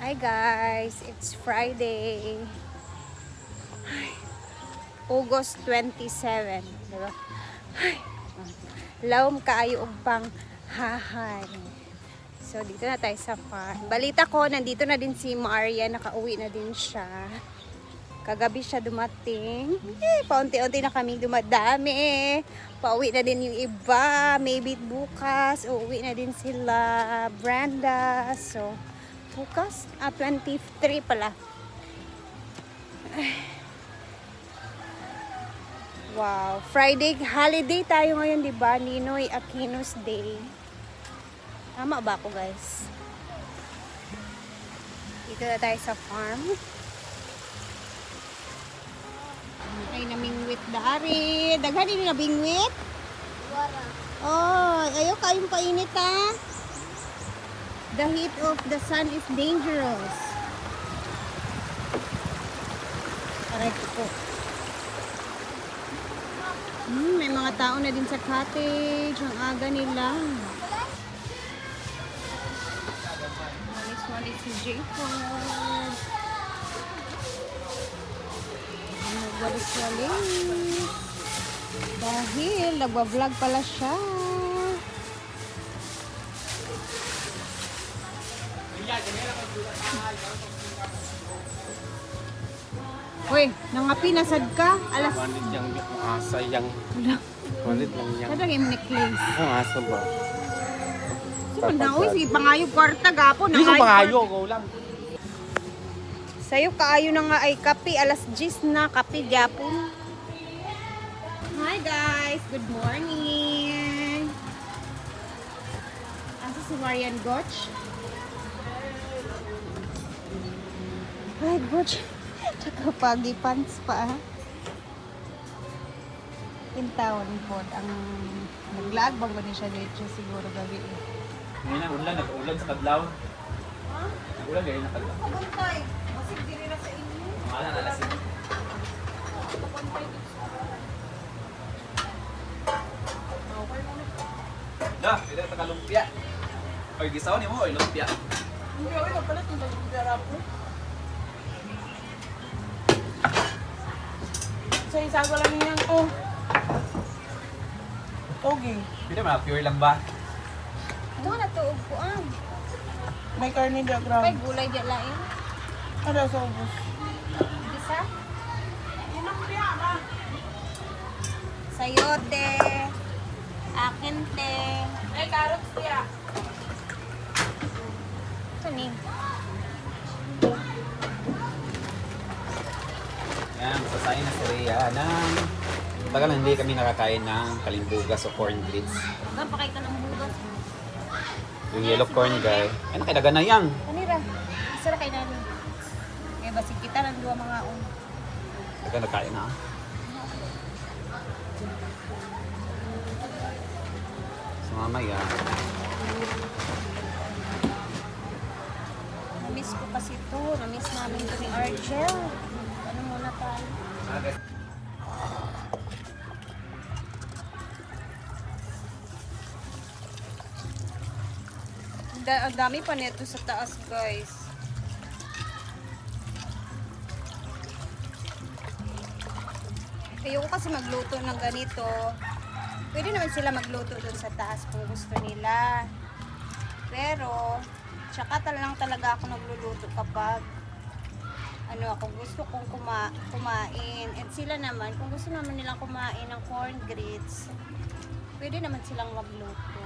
Hi guys, it's Friday. August 27, diba? Lawom kaayo og pang hahay. So dito na tayo sa farm. Balita ko nandito na din si Maria, nakauwi na din siya. Kagabi siya dumating. Paunti-unti na kami dumadami. Pauwi na din yung iba. Maybe bukas uuwi na din sila Brenda. So bukas 23 pala. Wow, Friday holiday tayo ngayon, 'di ba? Ninoy Aquino's Day. Tama ba ako, guys? Dito na tayo sa farm. Ay, namingwit dari. Daghan din na bingwit. Wala. Oh, ayaw kayong painit ha. The heat of the sun is dangerous. Aray ko po. May mga tao na din sa cottage. Ang aga nila. Walis-walis si Jacob. Walis-walis. Dahil nagwa-vlog pala siya. Uy, nangapi nasad ka? Alas. Walid yang asa yang walid lang yang Kada yung necklace. asa ba? So, na, uy, sige, pangayo kwarta, gapo. Hindi ko pangayo, ko lang. Sa'yo, kaayo na nga ay kape. Alas 10 na, kape, gapo. Hi guys, good morning. Asa si Marian Gotch? Hi, Gotch. Tsaka pagi pants pa. Intawan po. Ang naglag bang ba siya dito siguro gabi. Ngayon ang ulan, nag-ulan sa kadlaw. Ha? Nag-ulan ngayon na kadlaw. Pagantay. Masig diri na sa inyo. Mga na alas Da, pwede ka lumpia. Oy, gisaw ni mo, oy, lumpia. Hindi ako nagpalit ng lumpia po. Sa isa ko lang yung togi. Pwede mga pure lang ba? Ito na to, upuan. May karne diagram. May gulay dyan lain. Ano sa ubos? Isa. Sayote. Akin te. Ay, carrots siya. Ito ni. Yan, sasayin na si Rhea ng tagal na hindi kami nakakain ng kalimbugas o corn grits. Gapakay ka ng bugas. Yung yellow corn guy. Ano kaya daga na yan? Kanira. Isa kay nani. Eh, basig kita ng dua mga Daga nakain na. So mamaya. Namiss ko kasi ito. Namiss namin ito ni Argel. Ano muna tayo? Ang dami pa nito sa taas, guys. Ayoko kasi magluto ng ganito. Pwede naman sila magluto doon sa taas kung gusto nila. Pero, tsaka lang talaga ako nagluluto kapag ako gusto kong kumain. At sila naman, kung gusto naman nilang kumain ng corn grits, pwede naman silang magluto.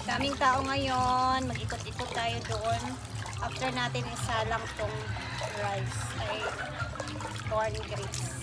Daming tao ngayon. Mag-ikot-ikot tayo doon. After natin isalang tong rice ay corn grits.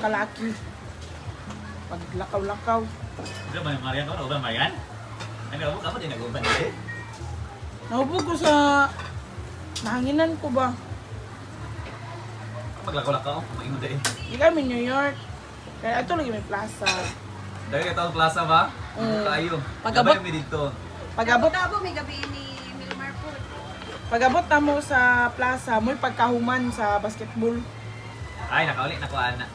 kalaki. Pag lakaw-lakaw. Udah banyak Marian kau, udah Marian? Kamu din nag-uban eh? Nahubog ko sa nahanginan ko ba? Maglakaw-lakaw, mag-ingon din. Di kami New York. Kaya ito lagi may plaza. Dahil kayo taong plaza ba? Kayo. Pag-abot- Gabay kami dito. Pag-abot, Tabo, may gabi ni Milmar po. pag-abot na mo sa plaza, mo'y pagkahuman sa basketball. Ay, nakaulit na ko, Ana.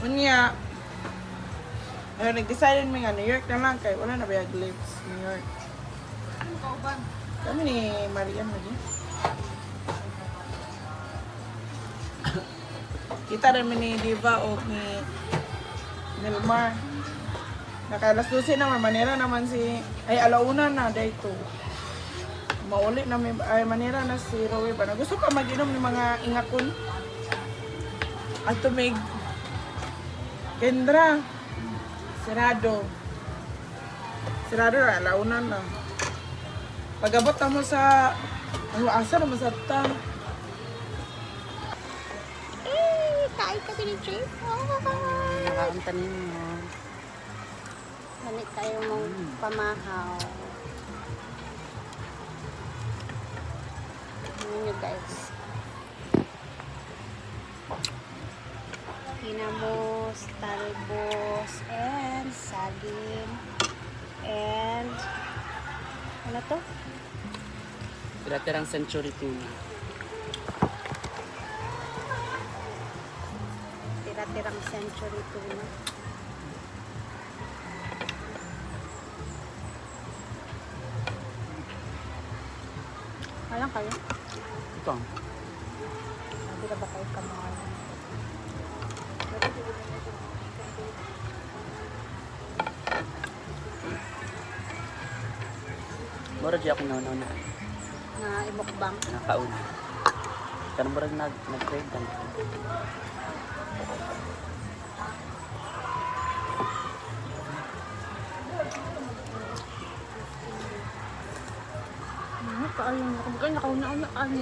Unya, ayun, nag-decide mi nga New York na lang kay wala na ba yung glitz New York. Kami ni Marian lagi. Kita rin ni Diva o ni Milmar. Nakalas 12 naman, manera naman si, ay alauna na, dahito. Mauli na may, ay manera na si Rowe ba. Gusto pa mag-inom ng mga ingakon. At tumig. Kendra. Sirado. Sirado na, alauna na. Pag-abot na mo sa, ano, asa naman sa ta. Kain kami ni Chase. Nakaunta ninyo. Lamit tayo mong pamahaw. Tingnan nyo guys. Hinamos, talbos, and saging. And ano to? Tira-tirang century tuna. Tira-tirang century tuna. Alang kayo? Ito. Sabi na ba kayo kamahal? Mura di ako na Na imukbang. nakauna. Karang mura nag-trade lang. Ano ka ayun? Kumagay nakauna-una. Ano?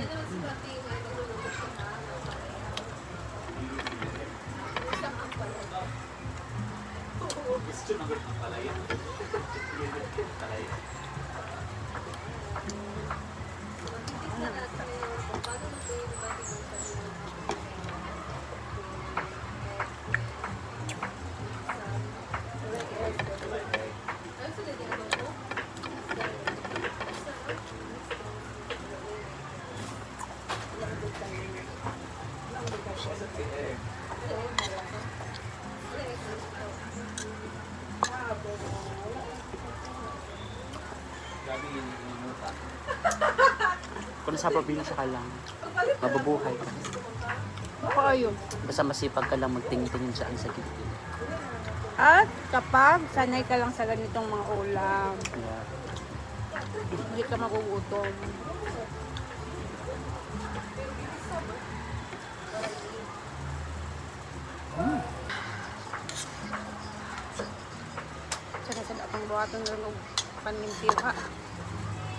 Kung nasa probinsya ka lang, mabubuhay ka. Ako ayun. Basta masipag ka lang magtingin-tingin saan sa gilid. At kapag sanay ka lang sa ganitong mga ulam, Yeah. hindi ka magugutom. Sana pang buhaton rin og panlimpyo ha.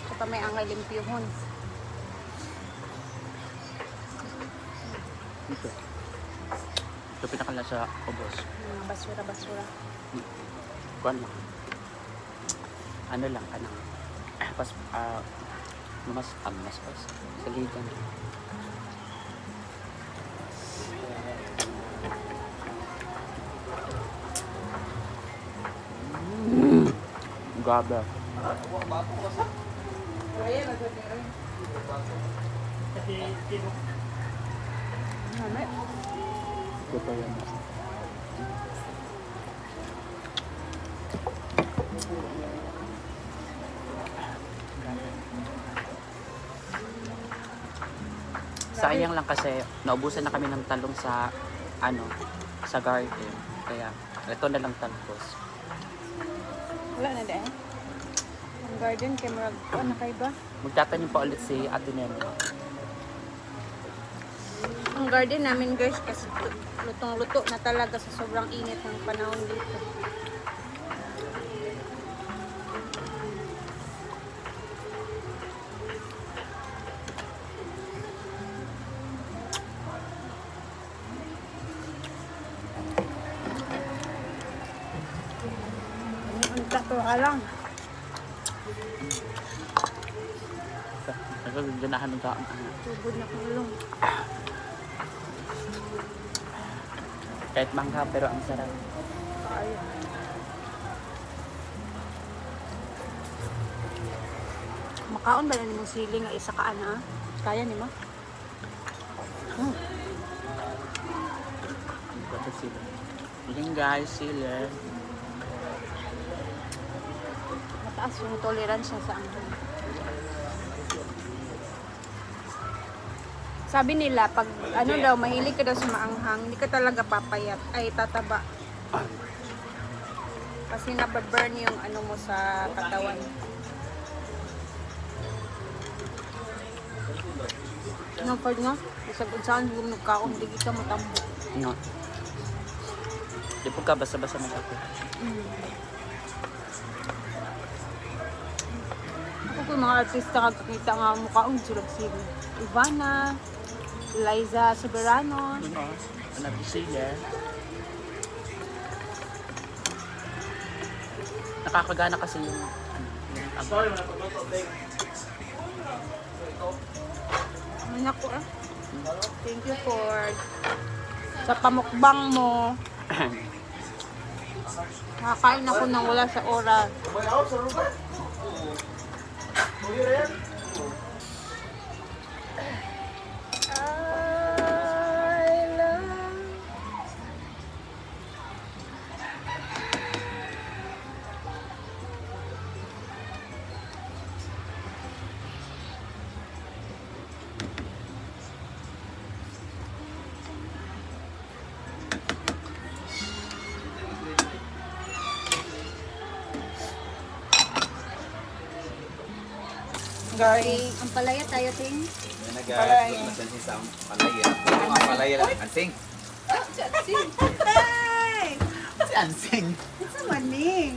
So pa may angay limpyohon. Ito. Ito pinakala sa ubos. Mga basura-basura. Kuan lang. Ano lang, kanang pas mas saligan. Gabi. Ano? Ito pa yan. Sayang lang kasi naubusan na kami ng talong sa sa garden. Kaya ito na lang talbos. Wala na dahil. Ang garden kay Marag, na kayo ba? Magtatanim pa ulit si Ate Nene. Ang garden namin guys kasi lutong-luto na talaga sa sobrang init ng panahon dito. Wala lang. Ganahan ng taong. Tugod na kulong. Kahit mangga, pero ang sarap. Makaon ba na ni mong sili nga isa ka ana? Kaya ni mo? Ito sila. Yan guys, sila. Mataas yung toleransya sa anghang. Sabi nila, pag ano daw, mahilig ka daw sa maanghang, hindi ka talaga papayat, ay tataba. Kasi nababurn yung ano mo sa katawan. Nang pag nga, isang unsaan yung nagkaon, hindi ka matambo. No. Di po ka basta-basta masakit. Ako po mga artista kakakita nga mukhaon sila Ivana, Liza Soberano. Ano? Anak ni sila. Nakakagana kasi yung Sorry, wala pagluto. Ano ko ah. Thank you for sa pamukbang mo. Nakakain ako nang wala sa oras. Kumayaw sa ruban. Muli rin. I love Guys, ang palaya tayo, Ting. Yan na guys, doon natin sa palaya. Ang palaya lang, ansing. Hey! Si ansing. Sa maning.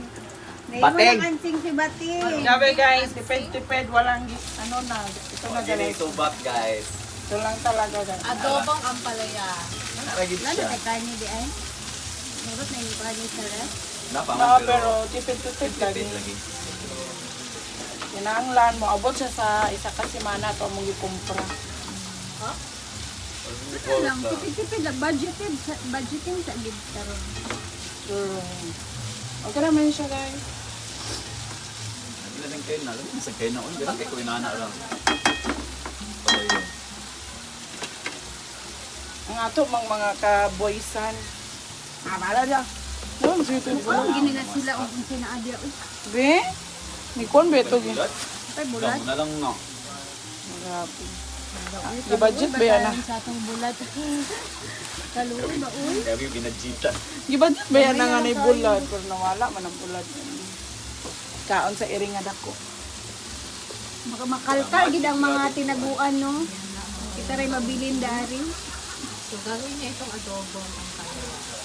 Bating. Ansing si Bating. sabi guys, tipid-tipid, walang ano na. Ito na Yan guys. yung subat guys. Ito lang talaga guys. Adobong ampalaya. Naragid Lalo siya. kay Carne di ay. Meron na yung Carne sa ref. Napamang No, pero tipid-tipid tipid lagi. lagi. Kinahanglan mo, abot siya sa isa ka semana ito mong ikumpra. Ano lang, tipid-tipid lang. Budgeting sa gid karon. Sure. Okay naman siya guys. Nagla ng kain na. Alam mo sa kain na. Uy, ganun kay kuinana lang. Palaya. Ang ato mga kaboysan. Bala niya. Ano, sweet and Ano gini na sila o kung sinaadya. Uy, Be? Ni kon beto gi. Bulat? tay bulat. Ikaw na lang no. Grabe. Di budget ba yan ah? Sa atong bulat. Kaluoy ba uy? Kami binadjita. Di budget ba yan nga na bulad? Pero nawala man ang bulad. Kaon sa iringa dako. Makalkal gid ang mga tinaguan no. Kita ray mabilin dari. So, gagawin niya itong adobong ampalaya.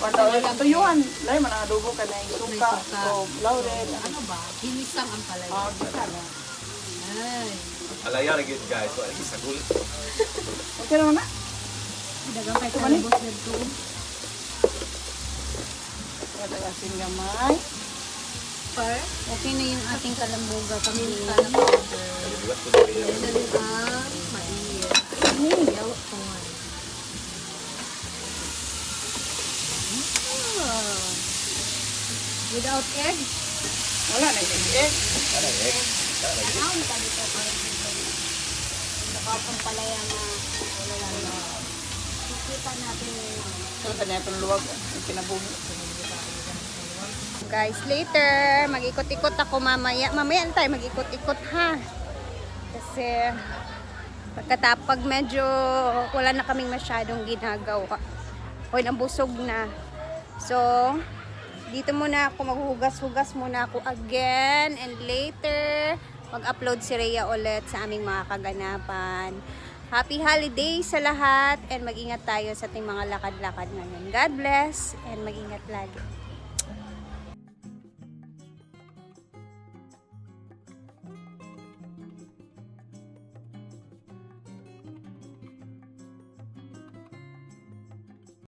Kwanta tuyuan. Lay man ang adobo ka na yung suka. O laurel. Ano ba? Ginisang ampalaya. Ah, gita na. Ay. Alaya lagi guys. So, ay sagul. Okay naman na. Dagang kay kalibos dito. Wala kasing gamay. Per. Okay na yung ating kalambuga kami. Minta na powder. Bulat ko na rin. Yan ang maiir. Yaw ko nga. Without egg. Wala na yung egg. Naon pa dito para nakapang palaya na wala na. Kikita natin Ito na itong luwag. Yung kinabuhi. guys, later mag-ikot-ikot ako mamaya. Mamaya na tayo mag-ikot-ikot ha. Kasi pagkatapag medyo wala na kaming masyadong ginagawa. Hoy, nambusog na. So, dito muna ako maghuhugas-hugas muna ako again and later mag-upload si Rhea ulit sa aming mga kaganapan. Happy holidays sa lahat and mag-ingat tayo sa ating mga lakad-lakad ngayon. God bless and mag-ingat lagi.